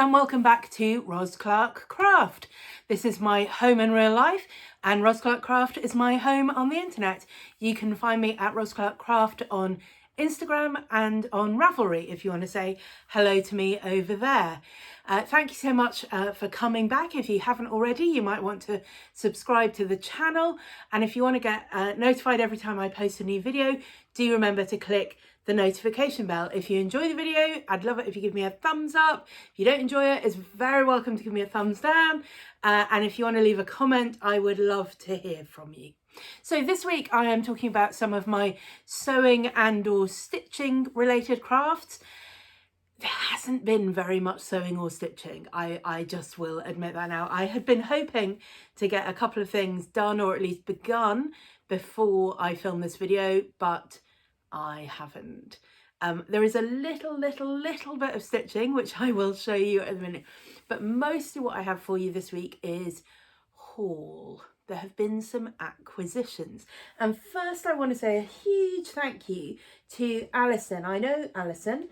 and welcome back to Ros Clark Craft. This is my home in real life and Ros Clark Craft is my home on the internet. You can find me at Ros Clark Craft on Instagram and on Ravelry if you want to say hello to me over there. Thank you so much for coming back. If you haven't already, you might want to subscribe to the channel, and if you want to get notified every time I post a new video, do remember to click the notification bell. If you enjoy the video, I'd love it if you give me a thumbs up. If you don't enjoy it, it's very welcome to give me a thumbs down, and if you want to leave a comment, I would love to hear from you. So this week I am talking about some of my sewing and or stitching related crafts. There hasn't been very much sewing or stitching, I just will admit that now. I had been hoping to get a couple of things done or at least begun before I film this video, but I haven't. There is a little bit of stitching which I will show you in a minute, but mostly what I have for you this week is haul. There have been some acquisitions, and first I want to say a huge thank you to Allison. I know Allison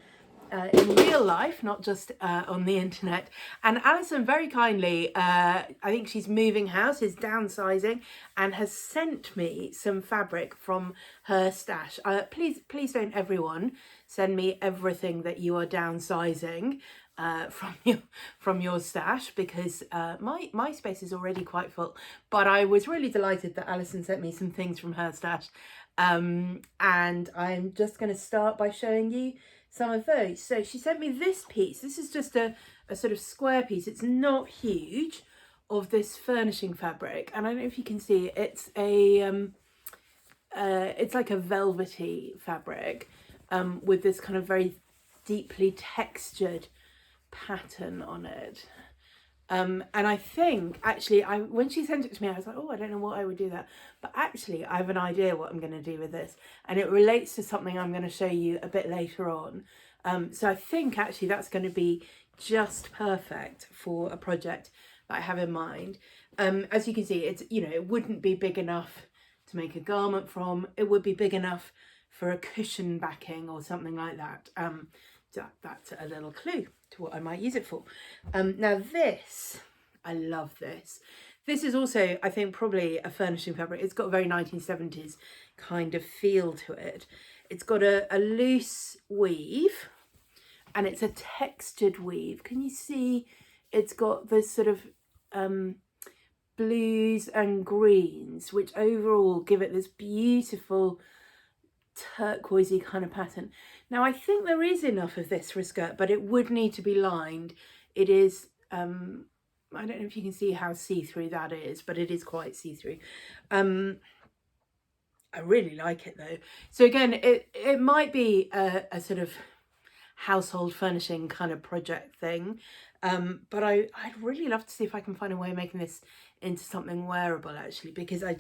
in real life, not just on the internet, and Allison very kindly, I think she's moving house, is downsizing, and has sent me some fabric from her stash. Please don't everyone send me everything that you are downsizing from your stash, because my space is already quite full, but I was really delighted that Alison sent me some things from her stash, and I'm just going to start by showing you some of those. So she sent me this piece. This is just a sort of square piece, it's not huge, of this furnishing fabric, and I don't know if you can see, it's like a velvety fabric with this kind of very deeply textured pattern on it, and I think actually when she sent it to me I was like, oh, I don't know what I would do that, but actually I have an idea what I'm going to do with this, and it relates to something I'm going to show you a bit later on, so I think actually that's going to be just perfect for a project that I have in mind. As you can see, it's, you know, it wouldn't be big enough to make a garment from, it would be big enough for a cushion backing or something like that. That's a little clue to what I might use it for. Now this, I love this. This is also, I think, probably a furnishing fabric. It's got a very 1970s kind of feel to it. It's got a loose weave, and it's a textured weave. Can you see? It's got this sort of blues and greens, which overall give it this beautiful turquoisey kind of pattern. Now I think there is enough of this for a skirt, but it would need to be lined. It is I don't know if you can see how see-through that is, but it is quite see-through. I really like it though. So again, it might be a sort of household furnishing kind of project thing, but I'd really love to see if I can find a way of making this into something wearable actually, because I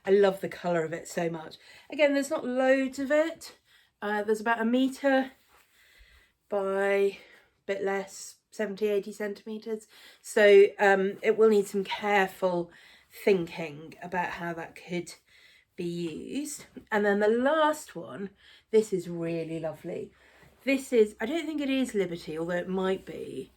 love the colour of it so much. Again, there's not loads of it. There's about 1 metre by a bit less, 70-80 centimetres. So it will need some careful thinking about how that could be used. And then the last one, this is really lovely. This is, I don't think it is Liberty, although it might be.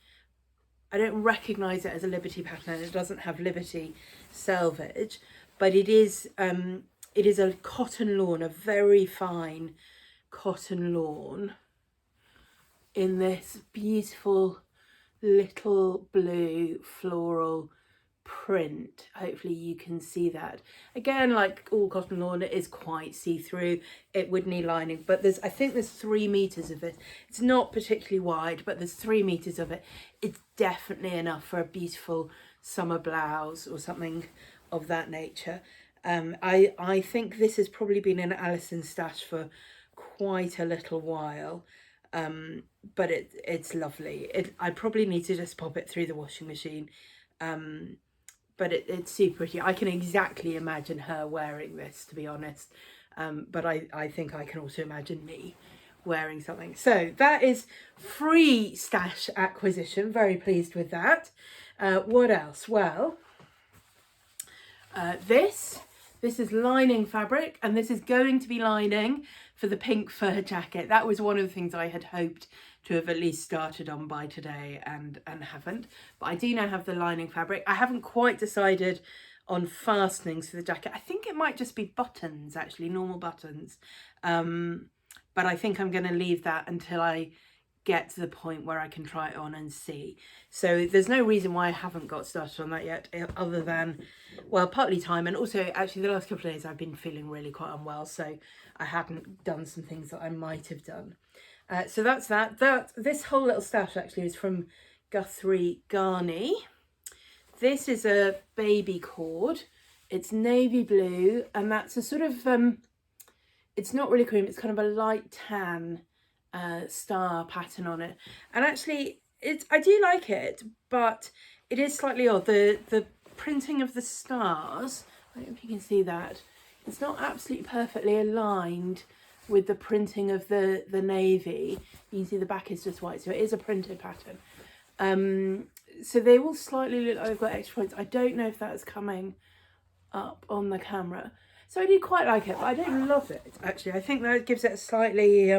I don't recognise it as a Liberty pattern, and it doesn't have Liberty selvage, but it is a cotton lawn, a very fine cotton lawn in this beautiful little blue floral print. Hopefully you can see that. Again, like all cotton lawn, it is quite see-through. It would need lining, but I think there's 3 meters of it. It's not particularly wide, but there's 3 meters of it. It's definitely enough for a beautiful summer blouse or something of that nature. I think this has probably been in Allison's stash for quite a little while, but it's lovely. I probably need to just pop it through the washing machine, but it's super pretty. I can exactly imagine her wearing this, to be honest, but I think I can also imagine me wearing something. So that is free stash acquisition, very pleased with that. What else? Well, this is lining fabric, and this is going to be lining for the pink fur jacket. That was one of the things I had hoped to have at least started on by today and haven't. But I do now have the lining fabric. I haven't quite decided on fastenings for the jacket. I think it might just be buttons, actually, normal buttons. But I think I'm going to leave that until I get to the point where I can try it on and see. So there's no reason why I haven't got started on that yet, other than, well, partly time, and also actually the last couple of days I've been feeling really quite unwell, so I hadn't done some things that I might have done. So that's that. This whole little stash actually is from Guthrie and Ghani. This is a baby cord. It's navy blue, and that's a sort of, it's not really cream, it's kind of a light tan star pattern on it. And actually, I do like it, but it is slightly odd. The printing of the stars, I don't know if you can see that, it's not absolutely perfectly aligned with the printing of the navy. You can see the back is just white, so it is a printed pattern. So they all slightly look like they've got extra points. I don't know if that's coming up on the camera. So I do quite like it, but I don't love it, actually. I think that gives it a slightly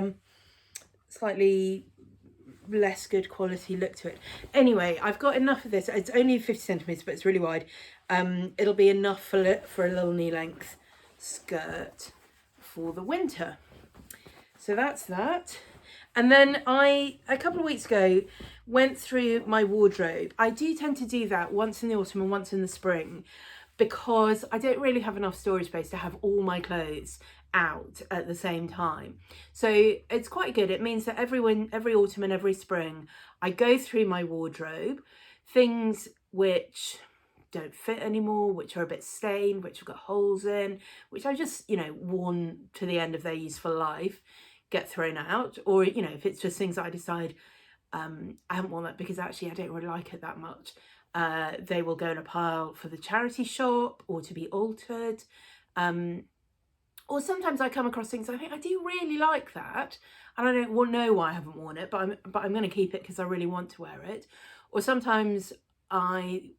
less good quality look to it. Anyway, I've got enough of this. It's only 50 centimetres, but it's really wide. It'll be enough for a little knee length skirt for the winter. So that's that. And then a couple of weeks ago, went through my wardrobe. I do tend to do that once in the autumn and once in the spring, because I don't really have enough storage space to have all my clothes out at the same time. So it's quite good. It means that every autumn and every spring, I go through my wardrobe, things which don't fit anymore, which are a bit stained, which have got holes in, which I just, worn to the end of their useful life, get thrown out. Or, if it's just things that I decide I haven't worn that because actually I don't really like it that much, they will go in a pile for the charity shop or to be altered. Or sometimes I come across things I think I do really like that, and I don't know why I haven't worn it, but I'm going to keep it because I really want to wear it. Or sometimes I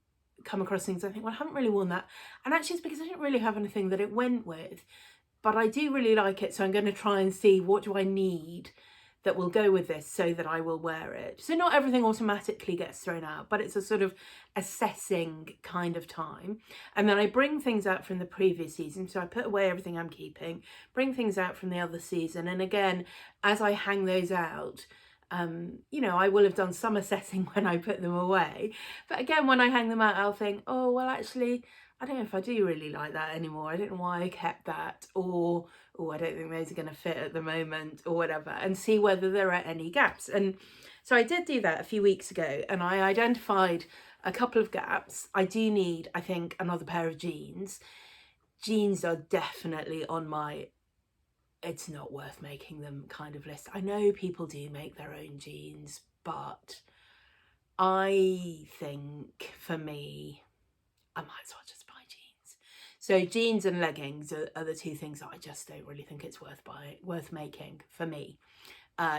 come across things I think, well, I haven't really worn that, and actually it's because I didn't really have anything that it went with, but I do really like it, so I'm going to try and see what do I need that will go with this so that I will wear it. So not everything automatically gets thrown out, but it's a sort of assessing kind of time. And then I bring things out from the previous season. So I put away everything I'm keeping, bring things out from the other season. And again, as I hang those out, I will have done some assessing when I put them away. But again, when I hang them out, I'll think, oh, well, actually, I don't know if I do really like that anymore. I don't know why I kept that, or oh, I don't think those are going to fit at the moment, or whatever, and see whether there are any gaps. And so I did do that a few weeks ago, and I identified a couple of gaps. I do need, I think, another pair of jeans. Jeans are definitely on my it's not worth making them kind of list. I know people do make their own jeans, but I think for me, I might as well just buy jeans. So jeans and leggings are the two things that I just don't really think it's worth making for me.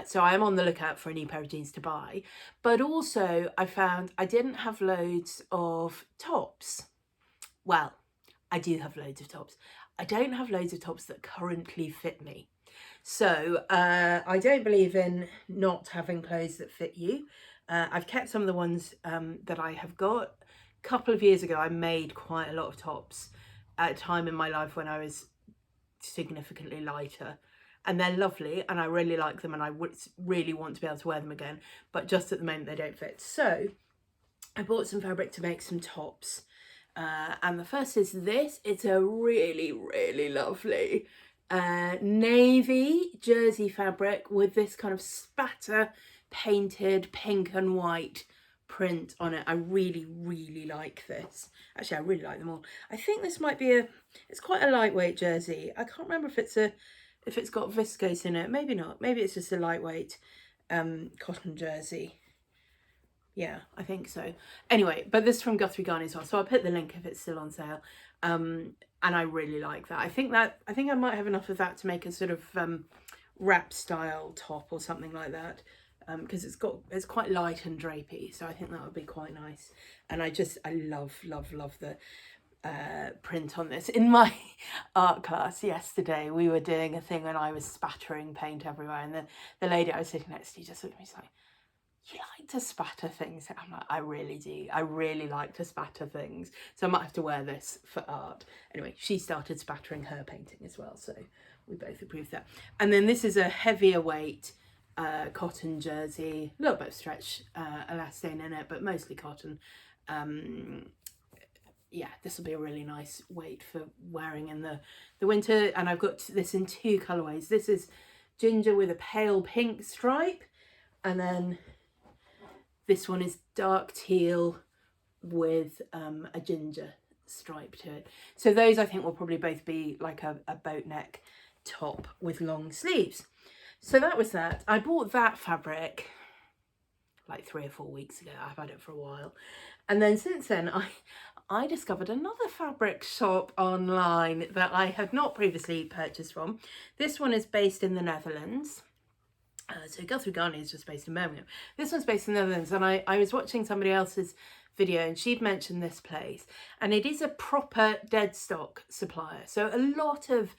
So I am on the lookout for a new pair of jeans to buy. But also I found I didn't have loads of tops. Well, I do have loads of tops. I don't have loads of tops that currently fit me. So I don't believe in not having clothes that fit you. I've kept some of the ones that I have got. A couple of years ago, I made quite a lot of tops at a time in my life when I was significantly lighter. And they're lovely and I really like them and I would really want to be able to wear them again. But just at the moment, they don't fit. So I bought some fabric to make some tops. And the first is this. It's a really, really lovely navy jersey fabric with this kind of spatter painted pink and white print on it. I really, really like this. Actually, I really like them all. I think this might be it's quite a lightweight jersey. I can't remember if it's got viscose in it. Maybe not. Maybe it's just a lightweight cotton jersey. Yeah, I think so. Anyway, but this is from Guthrie and Ghani as well. So I'll put the link if it's still on sale. And I really like that. I think I might have enough of that to make a sort of wrap style top or something like that. Because it's quite light and drapey. So I think that would be quite nice. And I love, love, love print on this. In my art class yesterday, we were doing a thing and I was spattering paint everywhere, and the lady I was sitting next to just looked at me, she's like, "You like to spatter things?" I'm like, "I really do. I really like to spatter things. So I might have to wear this for art." Anyway, she started spattering her painting as well, so we both approved that. And then this is a heavier weight cotton jersey, a little bit of stretch elastane in it, but mostly cotton. Yeah, this will be a really nice weight for wearing in the winter. And I've got this in 2 colourways. This is ginger with a pale pink stripe, and then this one is dark teal with a ginger stripe to it. So those I think will probably both be like a boat neck top with long sleeves. So that was that. I bought that fabric like 3 or 4 weeks ago. I've had it for a while. And then since then I discovered another fabric shop online that I had not previously purchased from. This one is based in the Netherlands. So Guthrie and Ghani is just based in Birmingham. This one's based in the Netherlands, and I was watching somebody else's video and she'd mentioned this place, and it is a proper dead stock supplier. So a lot of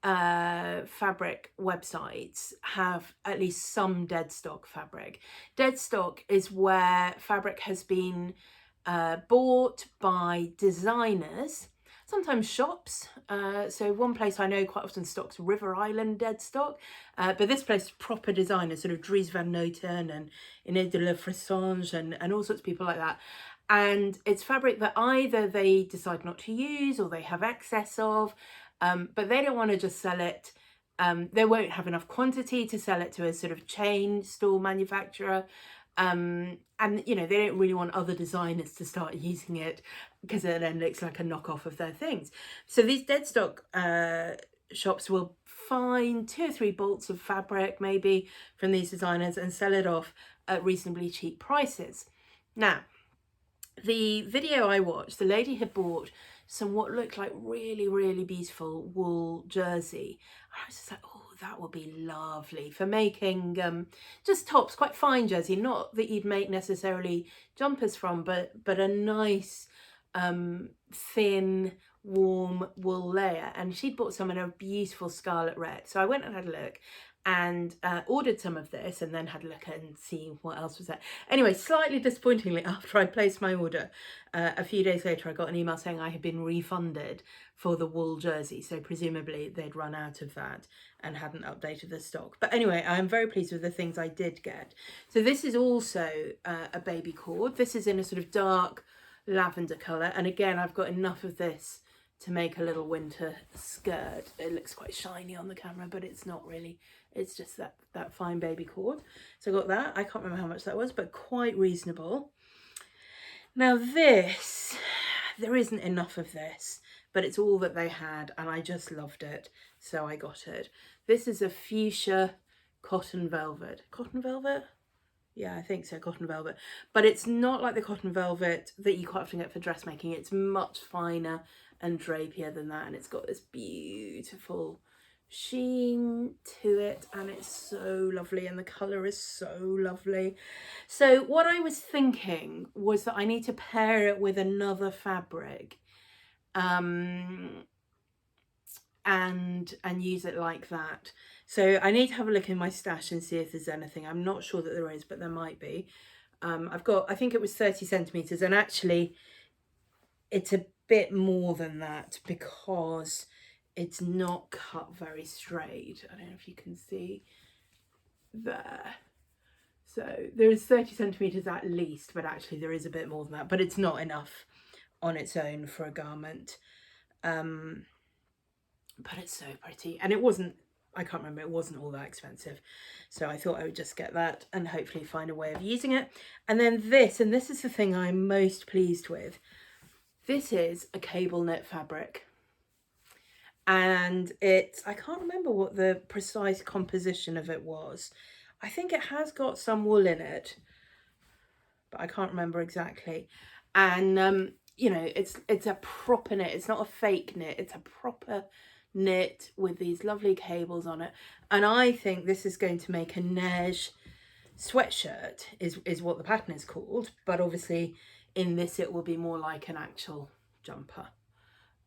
fabric websites have at least some dead stock fabric. Dead stock is where fabric has been bought by designers, sometimes shops. So one place I know quite often stocks River Island dead stock, but this place is proper designers, sort of Dries van Noten and Inés de la Fressange and all sorts of people like that. And it's fabric that either they decide not to use or they have excess of, but they don't want to just sell it. They won't have enough quantity to sell it to a sort of chain store manufacturer. And you know, they don't really want other designers to start using it because it then looks like a knockoff of their things. So these dead stock shops will find 2 or 3 bolts of fabric maybe from these designers and sell it off at reasonably cheap prices. Now, the video I watched, the lady had bought some what looked like really, really beautiful wool jersey. And I was just like, oh, that would be lovely for making just tops, quite fine jersey, not that you'd make necessarily jumpers from, but a nice thin warm wool layer. And she'd bought some in a beautiful scarlet red. So I went and had a look and ordered some of this, and then had a look and see what else was there. Anyway, slightly disappointingly, after I placed my order, a few days later I got an email saying I had been refunded for the wool jersey. So presumably they'd run out of that and hadn't updated the stock. But anyway, I'm very pleased with the things I did get. So this is also a baby cord. This is in a sort of dark lavender colour, and again I've got enough of this to make a little winter skirt. It looks quite shiny on the camera, but it's not really. It's just that fine baby cord. So I got that. I can't remember how much that was, but quite reasonable. Now this, there isn't enough of this, but it's all that they had and I just loved it, so I got it. This is a fuchsia cotton velvet. Cotton velvet? Yeah, I think so, cotton velvet. But it's not like the cotton velvet that you quite often get for dressmaking. It's much finer and drapier than that, and it's got this beautiful sheen to it, and it's so lovely, and the colour is so lovely. So what I was thinking was that I need to pair it with another fabric and use it like that. So I need to have a look in my stash and see if there's anything. I'm not sure that there is, but there might be. I've got, I think it was 30 centimetres, and actually it's a bit more than that because it's not cut very straight. I don't know if you can see there. So there is 30 centimetres at least, but actually there is a bit more than that, but it's not enough on its own for a garment. But it's so pretty, and it wasn't, I can't remember, it wasn't all that expensive. So I thought I would just get that and hopefully find a way of using it. And then this, and this is the thing I'm most pleased with. This is a cable knit fabric. And it's, I can't remember what the precise composition of it was. I think it has got some wool in it, but I can't remember exactly. And, you know, it's a proper knit. It's not a fake knit. It's a proper knit with these lovely cables on it. And I think this is going to make a neige sweatshirt is what the pattern is called. But obviously in this, it will be more like an actual jumper.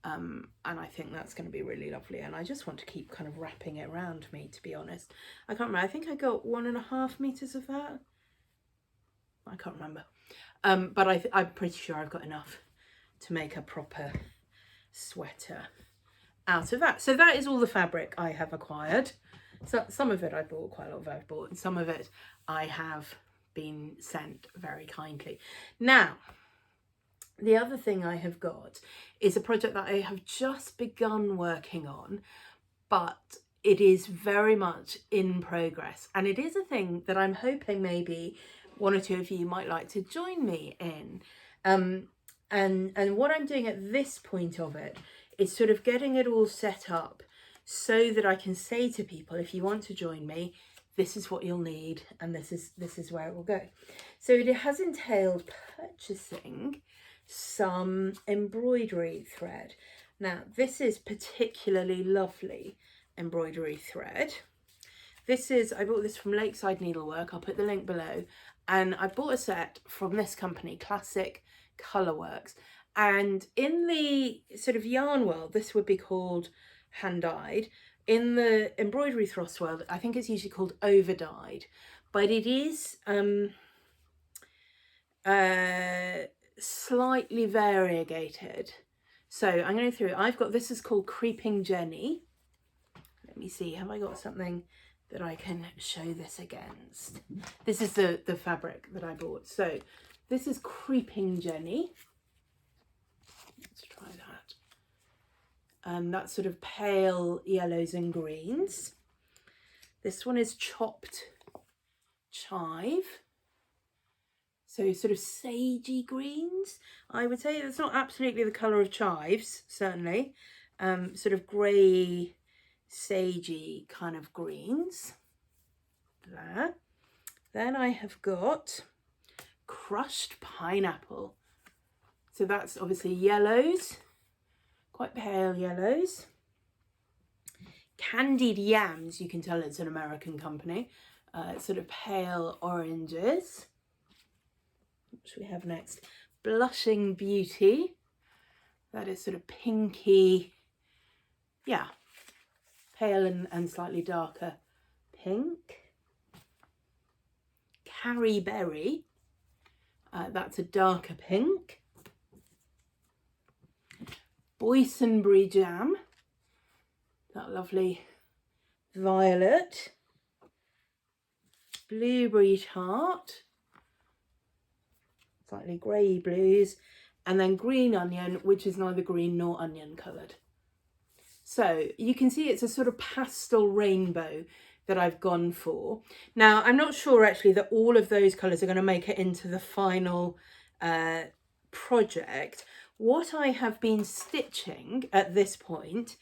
And I think that's going to be really lovely, and I just want to keep kind of wrapping it around me, to be honest. I can't remember, I think I got 1.5 meters of that. I can't remember, but I'm pretty sure I've got enough to make a proper sweater out of that. So that is all the fabric I have acquired. So some of it I bought, quite a lot of it I've bought, and some of it I have been sent very kindly. Now, the other thing I have got is a project that I have just begun working on, but it is very much in progress, and it is a thing that I'm hoping maybe one or two of you might like to join me in. And what I'm doing at this point of it is sort of getting it all set up so that I can say to people, if you want to join me, this is what you'll need, and this is where it will go. So it has entailed purchasing some embroidery thread. Now, this is particularly lovely embroidery thread. I bought this from Lakeside Needlework. I'll put the link below. And I bought a set from this company, Classic Colourworks. And in the sort of yarn world, this would be called hand-dyed. In the embroidery frost world, I think it's usually called over-dyed. But it is slightly variegated. So I'm going through, this is called Creeping Jenny. Let me see, have I got something that I can show this against? This is the fabric that I bought. So this is Creeping Jenny. Let's try that. And that's sort of pale yellows and greens. This one is Chopped Chive. So sort of sagey greens, I would say. It's not absolutely the colour of chives, certainly. Sort of grey, sagey kind of greens. There. Then I have got Crushed Pineapple. So that's obviously yellows, quite pale yellows. Candied Yams, you can tell it's an American company. Sort of pale oranges. What should we have next? Blushing Beauty. That is sort of pinky, yeah, pale and slightly darker pink. Carrie Berry. That's a darker pink. Boysenberry Jam. That lovely violet. Blueberry Tart. Slightly grey blues, and then Green Onion, which is neither green nor onion coloured. So you can see it's a sort of pastel rainbow that I've gone for. Now, I'm not sure actually that all of those colours are going to make it into the final project. What I have been stitching at this point,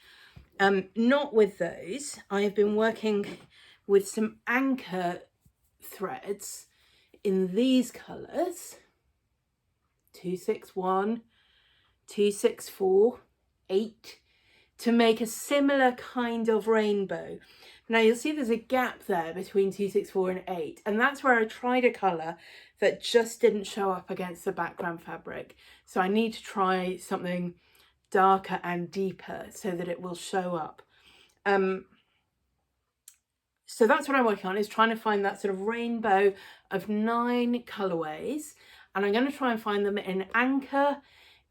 not with those, I have been working with some anchor threads in these colours. 261, 264, 8, to make a similar kind of rainbow. Now you'll see there's a gap there between 264 and 8, and that's where I tried a colour that just didn't show up against the background fabric. So I need to try something darker and deeper so that it will show up. So that's what I'm working on, is trying to find that sort of rainbow of 9 colourways. And I'm going to try and find them in Anchor,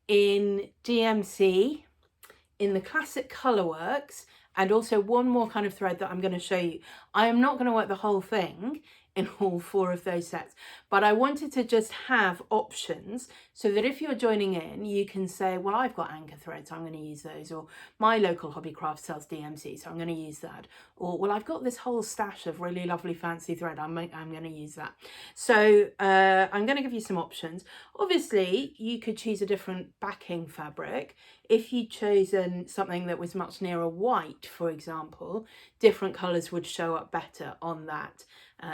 in DMC, in the Classic Colourworks, and also one more kind of thread that I'm going to show you. I am not going to work the whole thing in all 4 of those sets, but I wanted to just have options so that if you're joining in, you can say, well, I've got anchor threads, so I'm going to use those, or my local hobbycraft sells DMC, so I'm going to use that, or well, I've got this whole stash of really lovely fancy thread, I'm going to use that. So I'm going to give you some options. Obviously, you could choose a different backing fabric. If you'd chosen something that was much nearer white, for example, different colours would show up better on that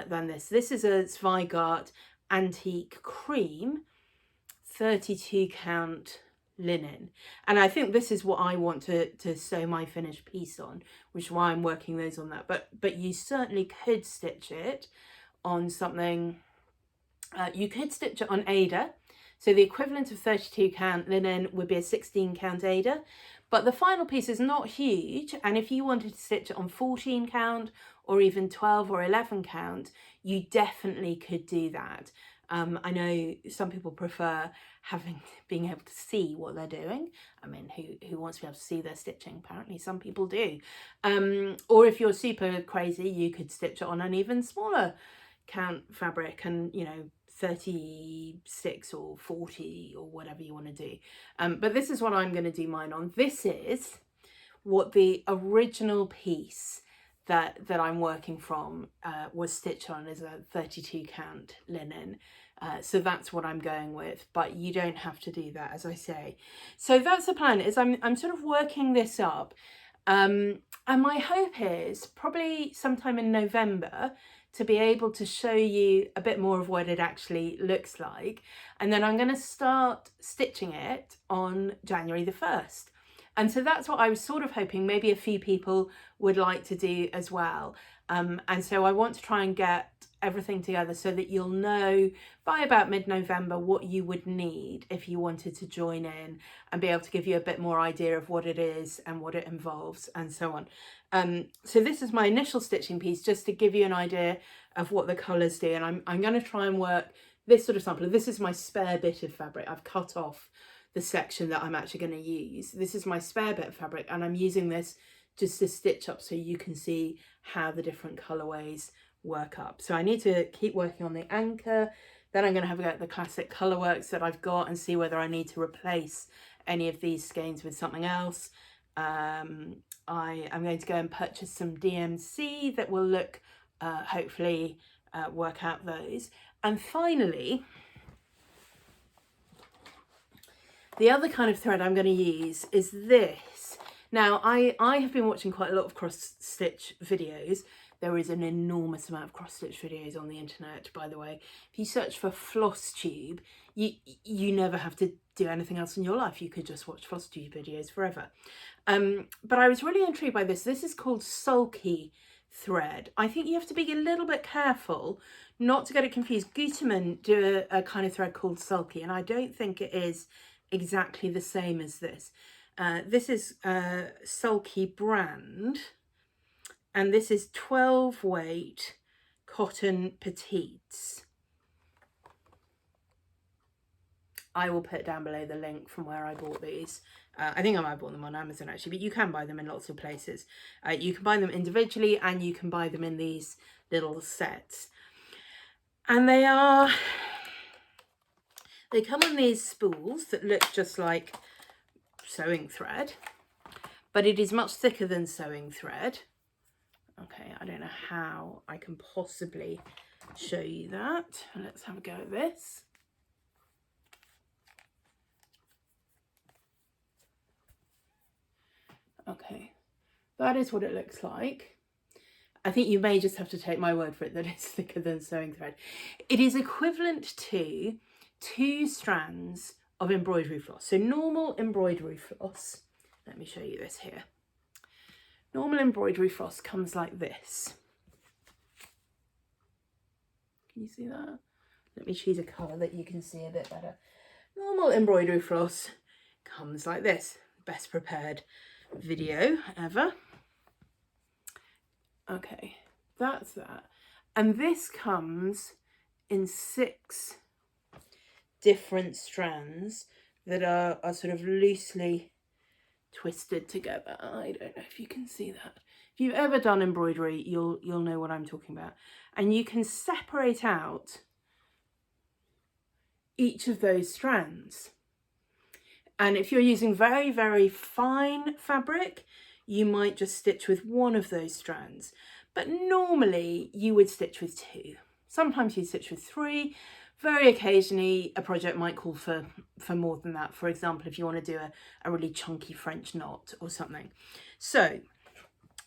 than this. This is a Zweigart Antique Cream 32 count linen, and I think this is what I want to sew my finished piece on, which is why I'm working those on that. But you certainly could stitch it on something. You could stitch it on Ada. So the equivalent of 32 count linen would be a 16 count Ada, But the final piece is not huge, and if you wanted to stitch it on 14 count or even 12 or 11 count, you definitely could do that. I know some people prefer being able to see what they're doing. I mean, who wants to be able to see their stitching? Apparently some people do. Or if you're super crazy, you could stitch it on an even smaller count fabric, and 36 or 40 or whatever you want to do. But this is what I'm going to do mine on. This is what the original piece that I'm working from was stitched on, is a 32 count linen. So that's what I'm going with, but you don't have to do that, as I say. So that's the plan, is I'm sort of working this up, and my hope is probably sometime in November to be able to show you a bit more of what it actually looks like, and then I'm going to start stitching it on January the 1st. And so that's what I was sort of hoping maybe a few people would like to do as well. And so I want to try and get everything together so that you'll know by about mid-November what you would need if you wanted to join in, and be able to give you a bit more idea of what it is and what it involves and so on. So this is my initial stitching piece, just to give you an idea of what the colours do. And I'm going to try and work this sort of sample. This is my spare bit of fabric. I've cut off the section that I'm actually going to use. This is my spare bit of fabric, and I'm using this just to stitch up so you can see how the different colourways work up. So I need to keep working on the anchor, then I'm going to have a go at the classic colourworks that I've got and see whether I need to replace any of these skeins with something else. I am going to go and purchase some DMC that will look, hopefully work out those. And finally, the other kind of thread I'm going to use is this. Now, I have been watching quite a lot of cross-stitch videos. There is an enormous amount of cross-stitch videos on the internet, by the way. If you search for flosstube, you never have to do anything else in your life. You could just watch flosstube videos forever. But I was really intrigued by this. This is called Sulky Thread. I think you have to be a little bit careful not to get it confused. Gutermann do a kind of thread called Sulky, and I don't think it is exactly the same as this. This is Sulky brand, and this is 12 weight cotton petites. I will put down below the link from where I bought these. I think I might have bought them on Amazon actually, but you can buy them in lots of places. You can buy them individually, and you can buy them in these little sets. And they come on these spools that look just like sewing thread, but it is much thicker than sewing thread. Okay, I don't know how I can possibly show you that. Let's have a go at this. Okay, that is what it looks like. I think you may just have to take my word for it that it's thicker than sewing thread. It is equivalent to 2 strands of embroidery floss. So normal embroidery floss, let me show you this here. Normal embroidery floss comes like this. Can you see that? Let me choose a colour that you can see a bit better. Normal embroidery floss comes like this. Best prepared video ever. Okay, that's that. And this comes in 6 different strands that are sort of loosely twisted together. I don't know if you can see that. If you've ever done embroidery, you'll know what I'm talking about. And you can separate out each of those strands. And if you're using very, very fine fabric, you might just stitch with one of those strands. But normally you would stitch with 2. Sometimes you stitch with 3. Very occasionally a project might call for more than that. For example, if you want to do a really chunky French knot or something. So,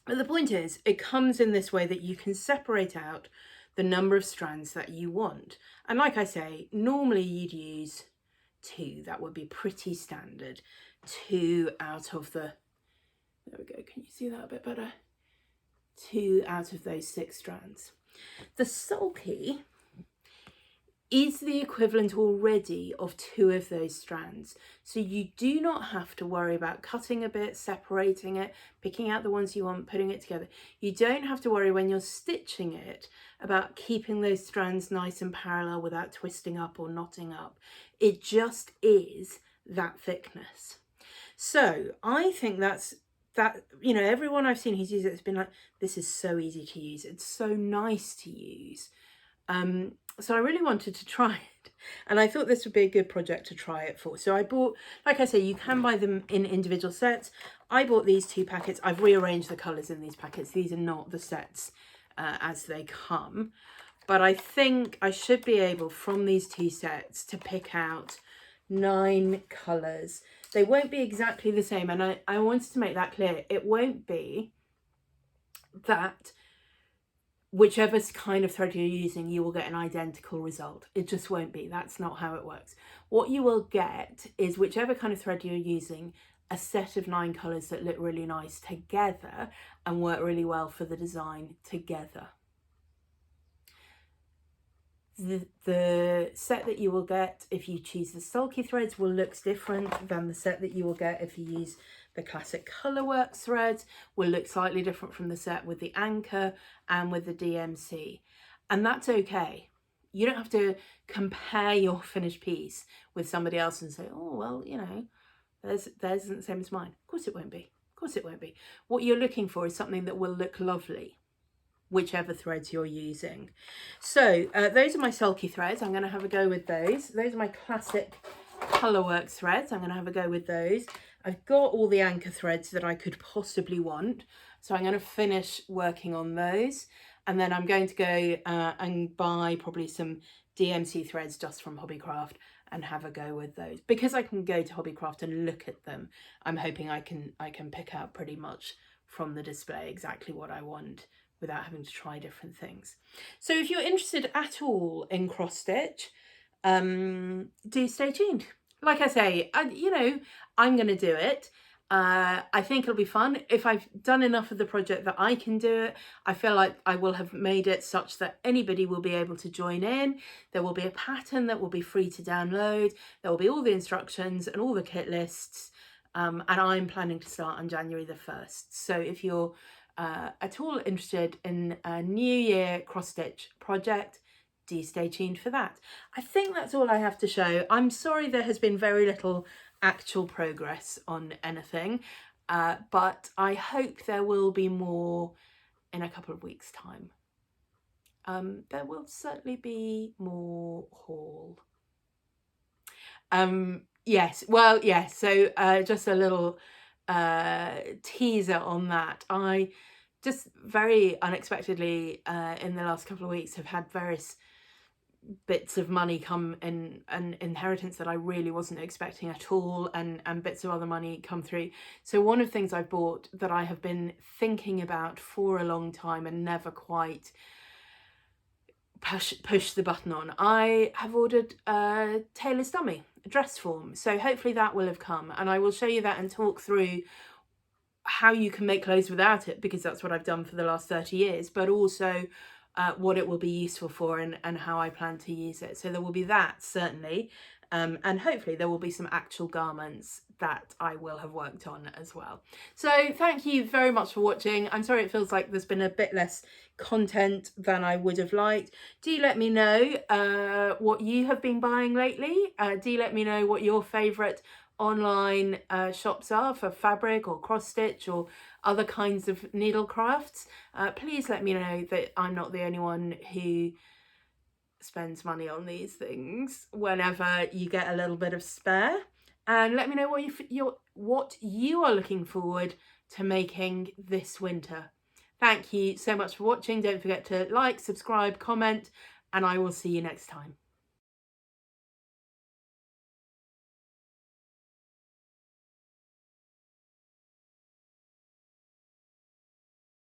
but the point is, it comes in this way that you can separate out the number of strands that you want. And like I say, normally you'd use 2. That would be pretty standard. 2 out of the, there we go, can you see that a bit better? 2 out of those 6 strands. The Sulky is the equivalent already of 2 of those strands. So you do not have to worry about cutting a bit, separating it, picking out the ones you want, putting it together. You don't have to worry when you're stitching it about keeping those strands nice and parallel without twisting up or knotting up. It just is that thickness. So I think that, you know, everyone I've seen who's used it has been like, this is so easy to use. It's so nice to use. So I really wanted to try it, and I thought this would be a good project to try it for. So I bought, like I say, you can buy them in individual sets. I bought these 2 packets. I've rearranged the colours in these packets. These are not the sets as they come, but I think I should be able from these 2 sets to pick out 9 colours. They won't be exactly the same, and I wanted to make that clear. It won't be that whichever kind of thread you're using, you will get an identical result. It just won't be. That's not how it works. What you will get is whichever kind of thread you're using, a set of 9 colours that look really nice together and work really well for the design together. The set that you will get if you choose the Sulky threads will look different than the set that you will get if you use the classic Colourworks threads, will look slightly different from the set with the anchor and with the DMC. And that's okay. You don't have to compare your finished piece with somebody else and say, oh, well, you know, theirs isn't the same as mine. Of course it won't be. Of course it won't be. What you're looking for is something that will look lovely, whichever threads you're using. So those are my Sulky threads. I'm going to have a go with those. Those are my classic Colourworks threads. I'm going to have a go with those. I've got all the anchor threads that I could possibly want, so I'm going to finish working on those, and then I'm going to go and buy probably some DMC threads just from Hobbycraft and have a go with those. Because I can go to Hobbycraft and look at them, I'm hoping I can pick out pretty much from the display exactly what I want without having to try different things. So if you're interested at all in cross stitch, do stay tuned. Like I say, you know, I'm going to do it. I think it'll be fun. If I've done enough of the project that I can do it, I feel like I will have made it such that anybody will be able to join in. There will be a pattern that will be free to download. There will be all the instructions and all the kit lists. And I'm planning to start on January the 1st. So if you're at all interested in a New Year cross-stitch project, do stay tuned for that. I think that's all I have to show. I'm sorry there has been very little actual progress on anything, but I hope there will be more in a couple of weeks' time. There will certainly be more haul. Yes, well, yes, so just a little teaser on that. I just very unexpectedly in the last couple of weeks have had various bits of money come in, an inheritance that I really wasn't expecting at all, and bits of other money come through. So one of the things I bought that I have been thinking about for a long time and never quite push the button on, I have ordered a tailor's dummy, a dress form. So hopefully that will have come, and I will show you that and talk through how you can make clothes without it, because that's what I've done for the last 30 years, but also what it will be useful for and how I plan to use it. So there will be that, certainly, and hopefully there will be some actual garments that I will have worked on as well. So thank you very much for watching. I'm sorry it feels like there's been a bit less content than I would have liked. Do let me know what you have been buying lately. Do let me know what your favourite online shops are for fabric or cross stitch or other kinds of needle crafts. Please let me know that I'm not the only one who spends money on these things whenever you get a little bit of spare, and let me know what you are looking forward to making this winter. Thank you so much for watching. Don't forget to like, subscribe, comment, and I will see you next time.